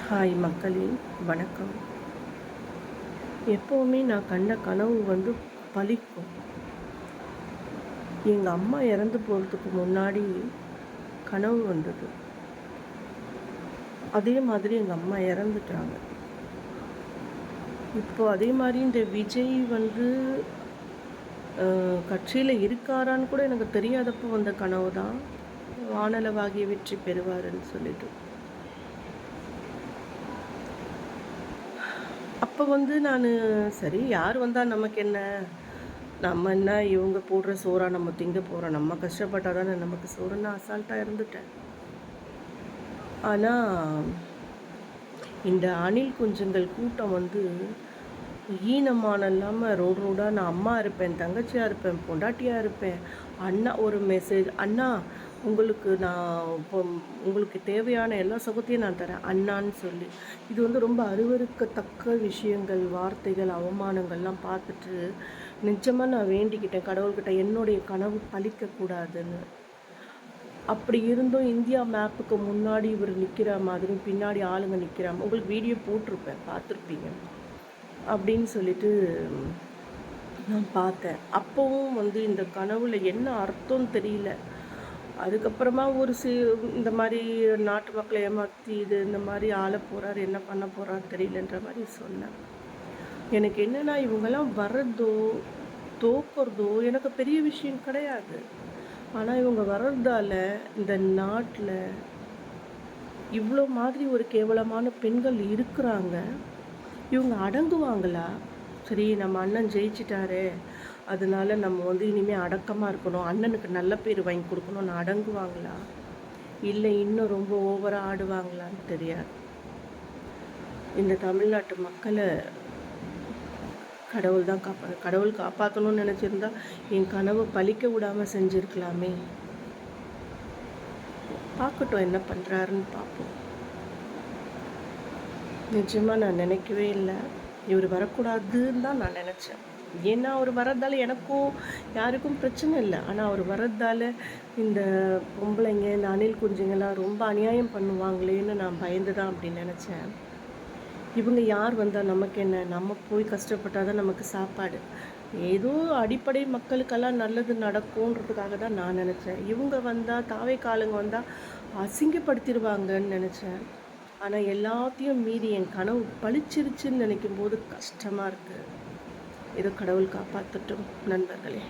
Hi மக்களே, வணக்கம். எப்போவுமே நான் கண்ட கனவு பலிக்கும். எங்கள் அம்மா இறந்து போகிறதுக்கு முன்னாடி கனவு வந்தது. அதே மாதிரி எங்கள் அம்மா இறந்துட்டாங்க. இப்போ அதே மாதிரி இந்த விஜய் கட்சியில் இருக்காரான்னு கூட எனக்கு தெரியாதப்போ வந்த கனவு தான். வானளவாகிய வெற்றி பெறுவாருன்னு சொல்லிட்டு. அப்போ நான் சரி, யார் வந்தால் நமக்கு என்ன, நம்ம என்ன இவங்க போடுற சோறா நம்ம திங்க போகிறோம், நம்ம கஷ்டப்பட்டால் தானே நமக்கு சோறுன்னு அசால்ட்டாக இருந்துட்டேன். ஆனால் இந்த அணில் குஞ்சுங்கள் கூட்டம் ஈனமான இல்லாமல் ரோடாக நான் அம்மா இருப்பேன், தங்கச்சியாக இருப்பேன், பொண்டாட்டியாக இருப்பேன், அண்ணா ஒரு மெசேஜ், அண்ணா உங்களுக்கு தேவையான எல்லா சுகத்தையும் நான் தரேன் அண்ணான்னு சொல்லி. இது ரொம்ப அருவருக்கத்தக்க விஷயங்கள், வார்த்தைகள், அவமானங்கள்லாம் பார்த்துட்டு நிஜமாக நான் வேண்டிக்கிட்டேன் கடவுள்கிட்ட, என்னுடைய கனவு பலிக்கக்கூடாதுன்னு. அப்படி இருந்தும் இந்தியா மேப்புக்கு முன்னாடி இவர் நிற்கிற மாதிரி பின்னாடி ஆளுங்க நிற்கிறாம, உங்களுக்கு வீடியோ போட்டிருப்பேன், பார்த்துருப்பீங்க. அப்படின்னு சொல்லிட்டு நான் பார்த்தேன். அப்போவும் இந்த கனவுல என்ன அர்த்தம்னு தெரியல. அதுக்கப்புறமா இந்த மாதிரி நாட்டு மக்களை ஏமாற்றி இந்த மாதிரி ஆள போகிறாரு, என்ன பண்ண போகிறாரு தெரியலன்ற மாதிரி சொன்னேன். எனக்கு என்னென்னா, இவங்கெல்லாம் வர்றதோ தோக்கிறதோ எனக்கு பெரிய விஷயம் கிடையாது. ஆனால் இவங்க வர்றதால இந்த நாட்டில் இவ்வளோ மாதிரி ஒரு கேவலமான பெண்கள் இருக்கிறாங்க. இவங்க அடங்குவாங்களா? சரி, நம்ம அண்ணன் ஜெயிச்சிட்டாரு, அதனால நம்ம இனிமேல் அடக்கமாக இருக்கணும், அண்ணனுக்கு நல்ல பேர் வாங்கி கொடுக்கணும்னு அடங்குவாங்களா? இல்லை இன்னும் ரொம்ப ஓவராக ஆடுவாங்களான்னு தெரியாது. இந்த தமிழ்நாட்டு மக்களை கடவுள் தான் கடவுள் காப்பாற்றணும்னு நினச்சிருந்தா என் கனவு பலிக்க விடாமல் செஞ்சுருக்கலாமே. பார்க்கட்டும் என்ன பண்ணுறாருன்னு பார்ப்போம். நிஜமாக நான் நினைக்கவே இல்லை இவர் வரக்கூடாதுன்னு தான் நான் நினச்சேன். ஏன்னா அவர் வர்றதால எனக்கும் யாருக்கும் பிரச்சனை இல்லை. ஆனால் அவர் வர்றதால இந்த பொம்பளைங்க, இந்த அணில் குஞ்சுங்கெல்லாம் ரொம்ப அநியாயம் பண்ணுவாங்களேன்னு நான் பயந்து தான் அப்படி நினச்சேன். இவங்க யார் வந்தால் நமக்கு என்ன, நம்ம போய் கஷ்டப்பட்டால் தான் நமக்கு சாப்பாடு, ஏதோ அடிப்படை மக்களுக்கெல்லாம் நல்லது நடக்கும்ன்றதுக்காக தான் நான் நினச்சேன். இவங்க வந்தால், தாவை காலங்க வந்தால் அசிங்கப்படுத்திடுவாங்கன்னு நினச்சேன். ஆனால் எல்லாத்தையும் மீறி என் கனவு பளிச்சிருச்சுன்னு நினைக்கும் போது கஷ்டமாக இருக்குது. ஏதோ கடவுள் காப்பாற்றட்டும் நண்பர்களே.